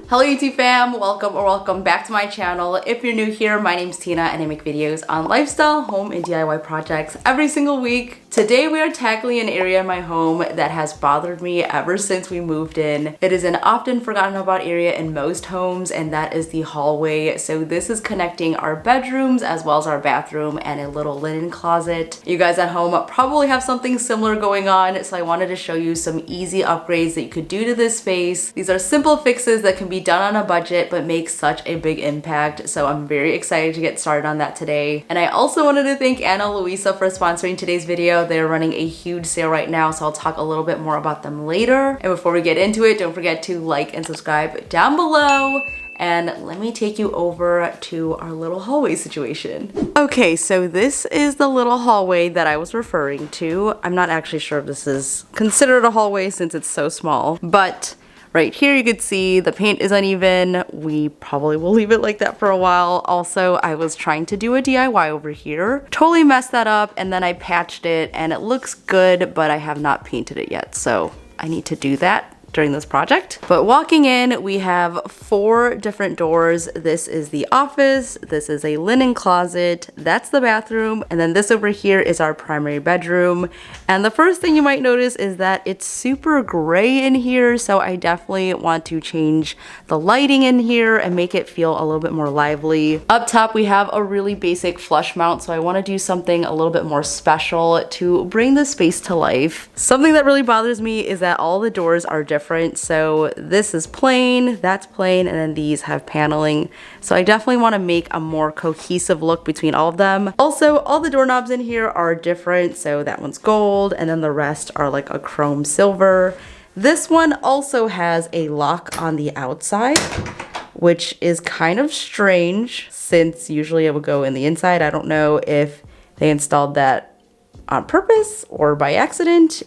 Hello YouTube fam, welcome back to my channel. If you're new here, my name's Tina and I make videos on lifestyle, home, and DIY projects every single week. Today we are tackling an area in my home that has bothered me ever since we moved in. It is an often forgotten about area in most homes, and that is the hallway. So this is connecting our bedrooms as well as our bathroom and a little linen closet. You guys at home probably have something similar going on, so I wanted to show you some easy upgrades that you could do to this space. These are simple fixes that can be done on a budget but make such a big impact, so I'm very excited to get started on that today. And I also wanted to thank Luisa for sponsoring today's video. They're running a huge sale right now, so I'll talk a little bit more about them later. And before we get into it, don't forget to like and subscribe down below. And let me take you over to our little hallway situation. Okay, so this is the little hallway that I was referring to. I'm not actually sure if this is considered a hallway since it's so small, but right here you could see the paint is uneven. We probably will leave it like that for a while. Also, I was trying to do a DIY over here. Totally messed that up, and then I patched it and it looks good, but I have not painted it yet. So I need to do that during this project. But walking in, we have 4 different doors. This is the office, this is a linen closet, that's the bathroom, and then this over here is our primary bedroom. And the first thing you might notice is that it's super gray in here, so I definitely want to change the lighting in here and make it feel a little bit more lively. Up top, we have a really basic flush mount, so I want to do something a little bit more special to bring the space to life. Something that really bothers me is that all the doors are different. So this is plain, that's plain, and then these have paneling. So I definitely want to make a more cohesive look between all of them. Also, all the doorknobs in here are different. So that one's gold, and then the rest are like a chrome silver. This one also has a lock on the outside, which is kind of strange since usually it would go in the inside. I don't know if they installed that on purpose or by accident.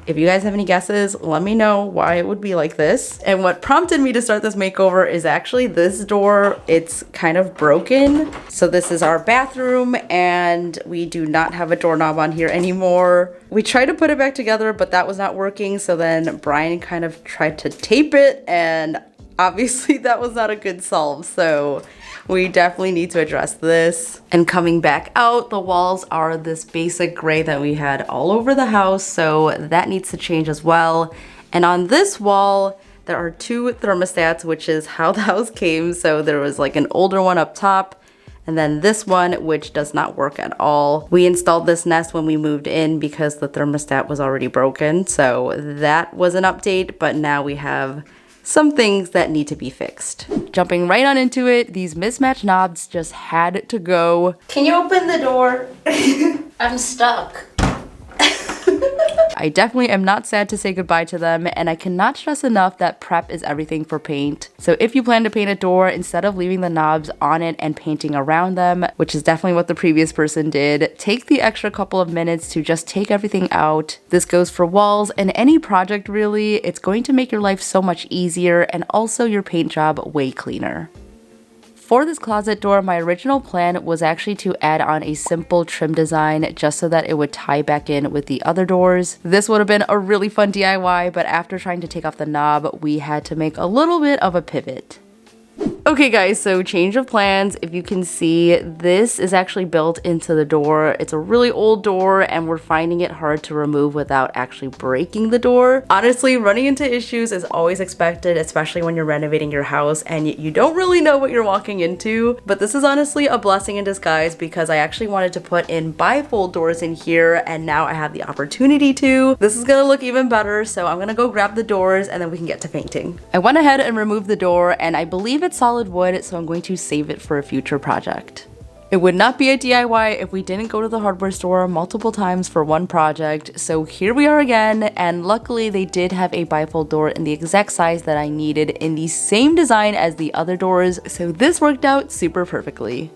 If you guys have any guesses, let me know why it would be like this. And what prompted me to start this makeover is actually this door. It's kind of broken. So this is our bathroom and we do not have a doorknob on here anymore. We tried to put it back together, but that was not working. So then Brian kind of tried to tape it, and obviously that was not a good solve. So we definitely need to address this. And coming back out, the walls are this basic gray that we had all over the house, so that needs to change as well. And on this wall, there are 2 thermostats, which is how the house came. So there was like an older one up top, and then this one, which does not work at all. We installed this Nest when we moved in because the thermostat was already broken. So that was an update, but now we have some things that need to be fixed. Jumping right on into it, these mismatched knobs just had to go. Can you open the door? I'm stuck. I definitely am not sad to say goodbye to them, and I cannot stress enough that prep is everything for paint. So if you plan to paint a door, instead of leaving the knobs on it and painting around them, which is definitely what the previous person did, take the extra couple of minutes to just take everything out. This goes for walls and any project really. It's going to make your life so much easier and also your paint job way cleaner. For this closet door, my original plan was actually to add on a simple trim design just so that it would tie back in with the other doors. This would have been a really fun DIY, but after trying to take off the knob, we had to make a little bit of a pivot. Okay guys, so change of plans. If you can see, this is actually built into the door. It's a really old door and we're finding it hard to remove without actually breaking the door. Honestly, running into issues is always expected, especially when you're renovating your house and you don't really know what you're walking into. But this is honestly a blessing in disguise because I actually wanted to put in bifold doors in here and now I have the opportunity to. This is gonna look even better, so I'm gonna go grab the doors and then we can get to painting. I went ahead and removed the door, and I believe it's solid wood, so I'm going to save it for a future project. It would not be a DIY if we didn't go to the hardware store multiple times for one project, so here we are again, and luckily they did have a bifold door in the exact size that I needed in the same design as the other doors, so this worked out super perfectly.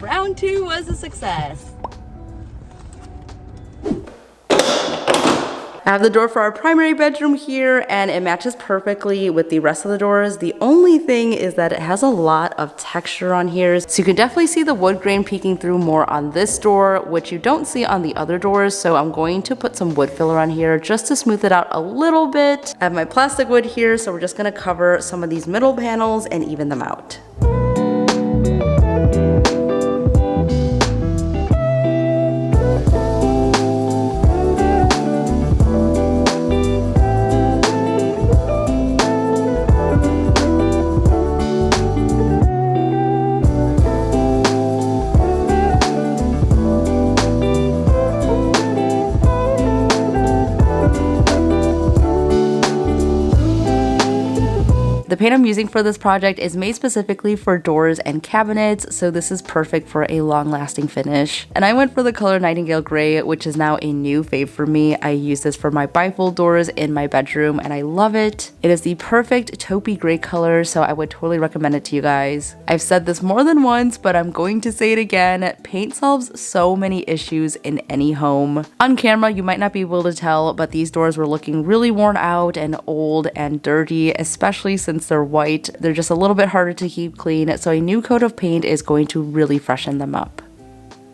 Round 2 was a success. I have the door for our primary bedroom here, and it matches perfectly with the rest of the doors. The only thing is that it has a lot of texture on here, so you can definitely see the wood grain peeking through more on this door, which you don't see on the other doors. So I'm going to put some wood filler on here just to smooth it out a little bit. I have my plastic wood here, so we're just gonna cover some of these middle panels and even them out. The paint I'm using for this project is made specifically for doors and cabinets, so this is perfect for a long-lasting finish. And I went for the color Nightingale Gray, which is now a new fave for me. I use this for my bifold doors in my bedroom, and I love it. It is the perfect taupey gray color, so I would totally recommend it to you guys. I've said this more than once, but I'm going to say it again. Paint solves so many issues in any home. On camera, you might not be able to tell, but these doors were looking really worn out and old and dirty, especially since they're white. They're just a little bit harder to keep clean, so a new coat of paint is going to really freshen them up.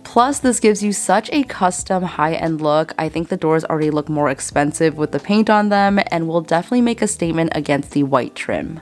Plus, this gives you such a custom high-end look. I think the doors already look more expensive with the paint on them and will definitely make a statement against the white trim.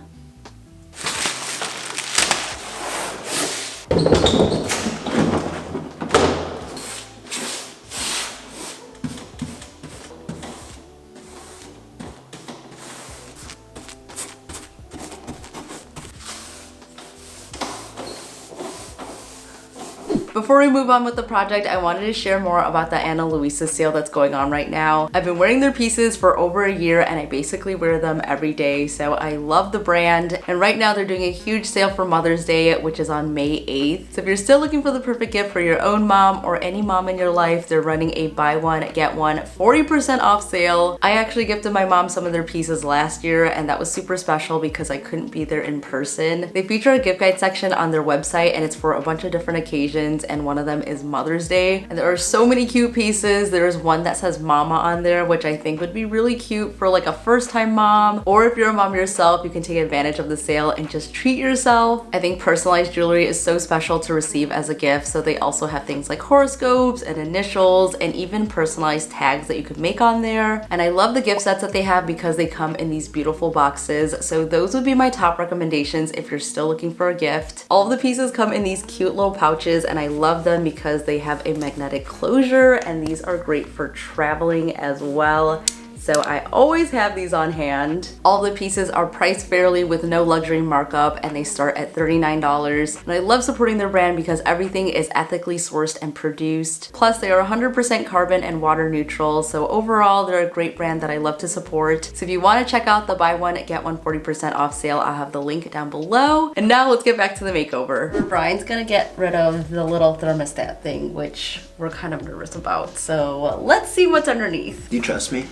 Before we move on with the project, I wanted to share more about the Ana Luisa sale that's going on right now. I've been wearing their pieces for over a year and I basically wear them every day, so I love the brand. And right now they're doing a huge sale for Mother's Day, which is on May 8th. So if you're still looking for the perfect gift for your own mom or any mom in your life, they're running a buy one, get one 40% off sale. I actually gifted my mom some of their pieces last year, and that was super special because I couldn't be there in person. They feature a gift guide section on their website, and it's for a bunch of different occasions, and one of them is Mother's Day. And there are so many cute pieces. There's one that says mama on there, which I think would be really cute for like a first-time mom, or if you're a mom yourself, you can take advantage of the sale and just treat yourself. I think personalized jewelry is so special to receive as a gift, so they also have things like horoscopes and initials and even personalized tags that you could make on there. And I love the gift sets that they have because they come in these beautiful boxes, so those would be my top recommendations if you're still looking for a gift. All of the pieces come in these cute little pouches, and I love them because they have a magnetic closure, and these are great for traveling as well. So I always have these on hand. All the pieces are priced fairly with no luxury markup, and they start at $39. And I love supporting their brand because everything is ethically sourced and produced. Plus they are 100% carbon and water neutral. So overall, they're a great brand that I love to support. So if you want to check out the buy one, get one 40% off sale, I'll have the link down below. And now let's get back to the makeover. Brian's gonna get rid of the little thermostat thing, which we're kind of nervous about. So let's see what's underneath. Do you trust me?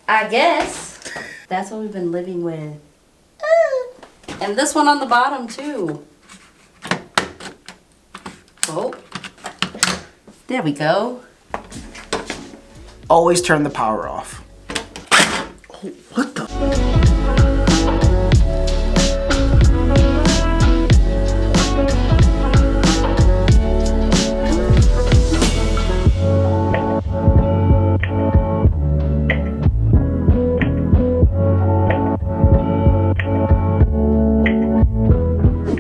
I guess. That's what we've been living with. And this one on the bottom too. Oh. There we go. Always turn the power off. Oh, what the?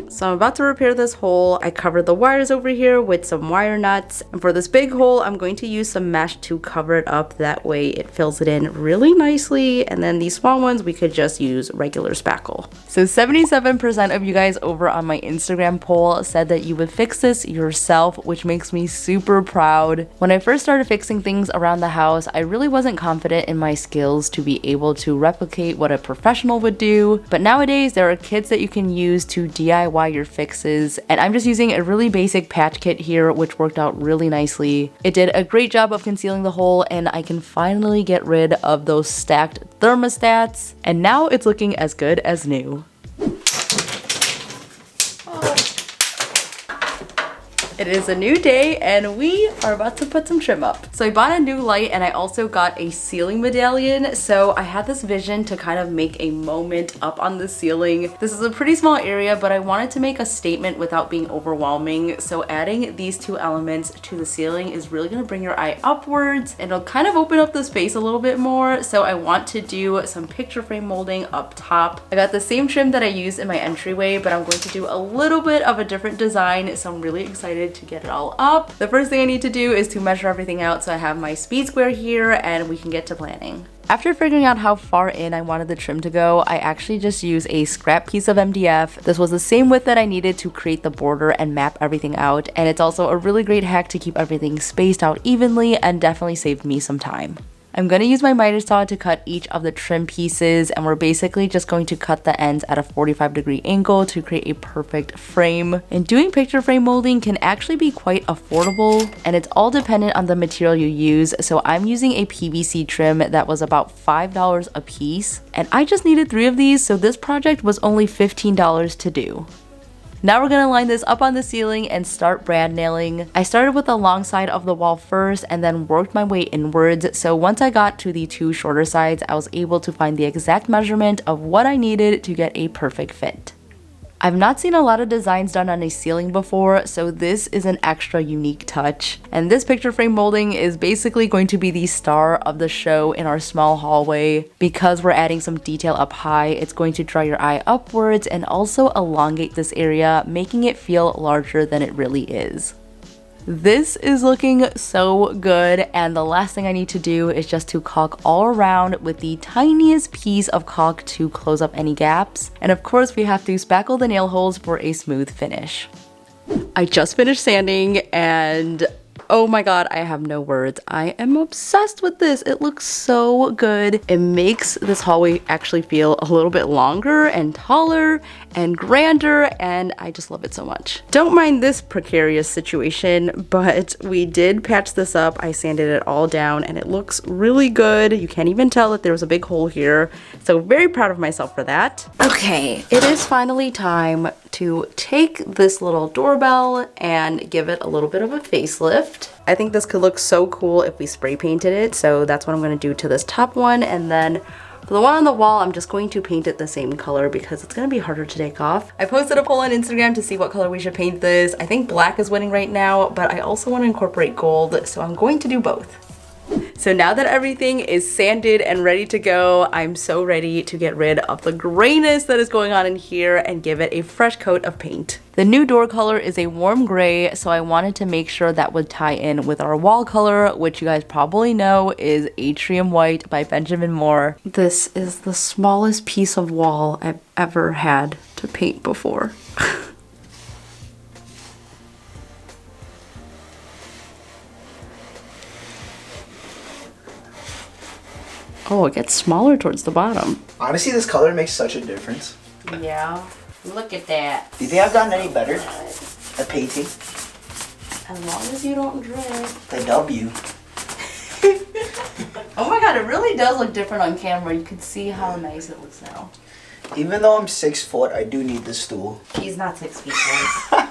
So I'm about to repair this hole. I covered the wires over here with some wire nuts. And for this big hole, I'm going to use some mesh to cover it up. That way it fills it in really nicely. And then these small ones, we could just use regular spackle. So 77% of you guys over on my Instagram poll said that you would fix this yourself, which makes me super proud. When I first started fixing things around the house, I really wasn't confident in my skills to be able to replicate what a professional would do. But nowadays, there are kits that you can use to DIY your fixes, and I'm just using a really basic patch kit here, which worked out really nicely. It did a great job of concealing the hole, and I can finally get rid of those stacked thermostats, and now it's looking as good as new. It is a new day and we are about to put some trim up. So I bought a new light and I also got a ceiling medallion. So I had this vision to kind of make a moment up on the ceiling. This is a pretty small area, but I wanted to make a statement without being overwhelming. So adding these two elements to the ceiling is really gonna bring your eye upwards and it'll kind of open up the space a little bit more. So I want to do some picture frame molding up top. I got the same trim that I used in my entryway, but I'm going to do a little bit of a different design. So I'm really excited to get it all up. The first thing I need to do is to measure everything out so I have my speed square here and we can get to planning. After figuring out how far in I wanted the trim to go, I actually just used a scrap piece of MDF. This was the same width that I needed to create the border and map everything out, and it's also a really great hack to keep everything spaced out evenly and definitely saved me some time. I'm going to use my miter saw to cut each of the trim pieces, and we're basically just going to cut the ends at a 45-degree angle to create a perfect frame. And doing picture frame molding can actually be quite affordable, and it's all dependent on the material you use. So I'm using a PVC trim that was about $5 a piece, and I just needed 3 of these, so this project was only $15 to do. Now we're gonna line this up on the ceiling and start brand nailing. I started with the long side of the wall first and then worked my way inwards. So once I got to the 2 shorter sides, I was able to find the exact measurement of what I needed to get a perfect fit. I've not seen a lot of designs done on a ceiling before, so this is an extra unique touch. And this picture frame molding is basically going to be the star of the show in our small hallway. Because we're adding some detail up high, it's going to draw your eye upwards and also elongate this area, making it feel larger than it really is. This is looking so good, and the last thing I need to do is just to caulk all around with the tiniest piece of caulk to close up any gaps. And of course we have to spackle the nail holes for a smooth finish. I just finished sanding and oh my god, I have no words. I am obsessed with this. It looks so good. It makes this hallway actually feel a little bit longer and taller and grander, and I just love it so much. Don't mind this precarious situation, but we did patch this up. I sanded it all down and it looks really good. You can't even tell that there was a big hole here. So very proud of myself for that. Okay, it is finally time to take this little doorbell and give it a little bit of a facelift. I think this could look so cool if we spray painted it, so that's what I'm gonna do to this top one, and then for the one on the wall, I'm just going to paint it the same color because it's gonna be harder to take off. I posted a poll on Instagram to see what color we should paint this. I think black is winning right now, but I also want to incorporate gold, so I'm going to do both. So now that everything is sanded and ready to go, I'm so ready to get rid of the grayness that is going on in here and give it a fresh coat of paint. The new door color is a warm gray, so I wanted to make sure that would tie in with our wall color, which you guys probably know is Atrium White by Benjamin Moore. This is the smallest piece of wall I've ever had to paint before. Oh, it gets smaller towards the bottom. Honestly, this color makes such a difference. Yeah, look at that. Do you think I've gotten any better at painting? As long as you don't drip. The W. Oh my god, it really does look different on camera. You can see how nice it looks now. Even though I'm 6 foot, I do need this stool. He's not 6 feet tall.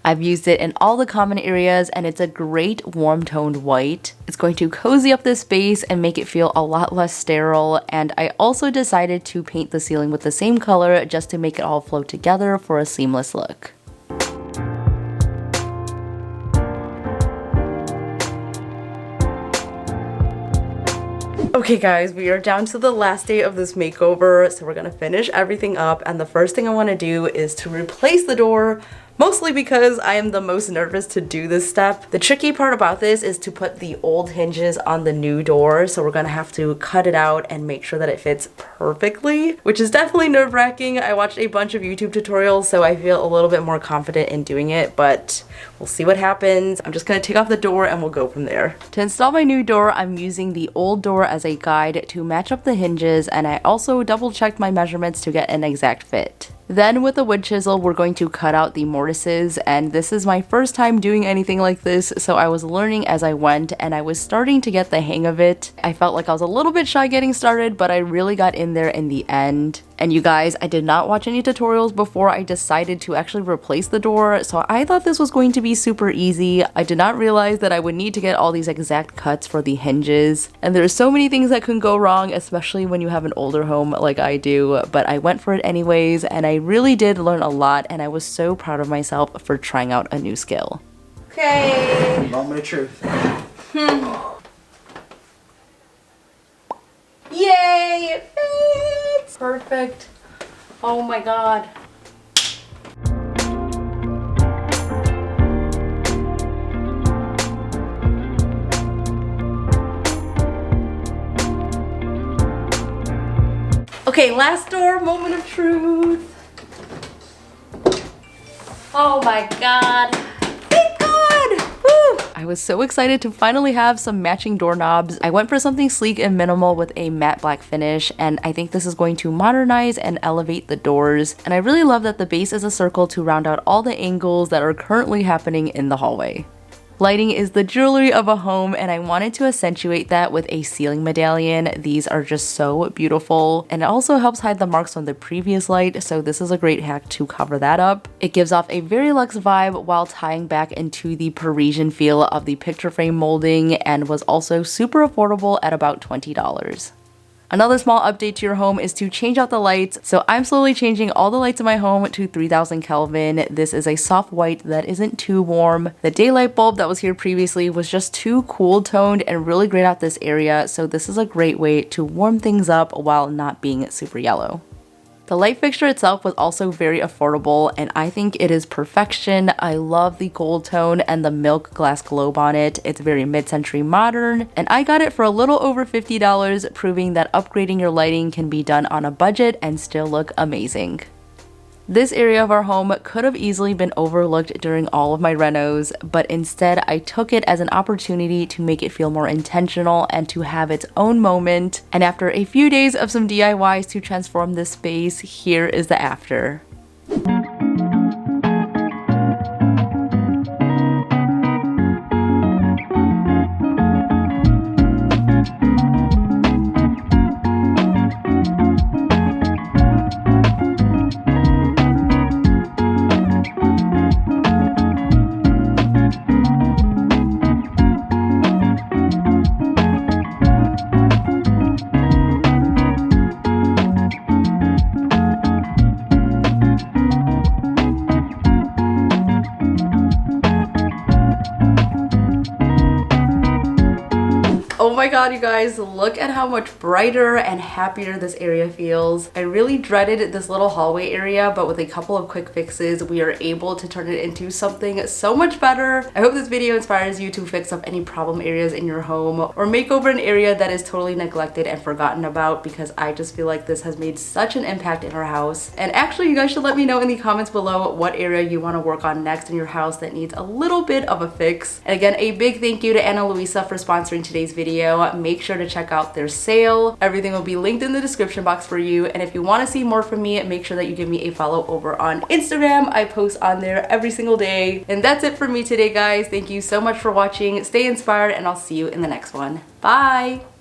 I've used it in all the common areas and it's a great warm toned white. It's going to cozy up this space and make it feel a lot less sterile, and I also decided to paint the ceiling with the same color just to make it all flow together for a seamless look. Okay guys, we are down to the last day of this makeover, so we're gonna finish everything up, and the first thing I want to do is to replace the door, mostly because I am the most nervous to do this step. The tricky part about this is to put the old hinges on the new door, so we're gonna have to cut it out and make sure that it fits perfectly, which is definitely nerve-wracking. I watched a bunch of YouTube tutorials, so I feel a little bit more confident in doing it, but we'll see what happens. I'm just gonna take off the door and we'll go from there. To install my new door, I'm using the old door as a guide to match up the hinges, and I also double-checked my measurements to get an exact fit. Then with a wood chisel, we're going to cut out the mortises, and this is my first time doing anything like this, so I was learning as I went and I was starting to get the hang of it. I felt like I was a little bit shy getting started, but I really got in there in the end. And you guys, I did not watch any tutorials before I decided to actually replace the door, so I thought this was going to be super easy. I did not realize that I would need to get all these exact cuts for the hinges, and there's so many things that can go wrong, especially when you have an older home like I do, but I went for it anyways, and I really did learn a lot, and I was so proud of myself for trying out a new skill. Okay. Moment of truth. Yay! It fits! Perfect. Oh my god. Okay, last door, moment of truth. Oh my god. Thank God! Woo! I was so excited to finally have some matching doorknobs. I went for something sleek and minimal with a matte black finish, and I think this is going to modernize and elevate the doors. And I really love that the base is a circle to round out all the angles that are currently happening in the hallway. Lighting is the jewelry of a home, and I wanted to accentuate that with a ceiling medallion. These are just so beautiful, and it also helps hide the marks on the previous light, so this is a great hack to cover that up. It gives off a very luxe vibe while tying back into the Parisian feel of the picture frame molding, and was also super affordable at about $20. Another small update to your home is to change out the lights. So I'm slowly changing all the lights in my home to 3000 Kelvin. This is a soft white that isn't too warm. The daylight bulb that was here previously was just too cool toned and really grayed out this area. So this is a great way to warm things up while not being super yellow. The light fixture itself was also very affordable, and I think it is perfection. I love the gold tone and the milk glass globe on it. It's very mid-century modern, and I got it for a little over $50, proving that upgrading your lighting can be done on a budget and still look amazing. This area of our home could have easily been overlooked during all of my renos, but instead I took it as an opportunity to make it feel more intentional and to have its own moment. And after a few days of some DIYs to transform this space, here is the after. Oh my god, you guys, look at how much brighter and happier this area feels. I really dreaded this little hallway area, but with a couple of quick fixes, we are able to turn it into something so much better. I hope this video inspires you to fix up any problem areas in your home or make over an area that is totally neglected and forgotten about, because I just feel like this has made such an impact in our house. And actually, you guys should let me know in the comments below what area you want to work on next in your house that needs a little bit of a fix. And again, a big thank you to Anna Luisa for sponsoring today's video. Make sure to check out their sale. Everything will be linked in the description box for you. And if you want to see more from me, make sure that you give me a follow over on Instagram. I post on there every single day. And that's it for me today, guys. Thank you so much for watching. Stay inspired, and I'll see you in the next one. Bye!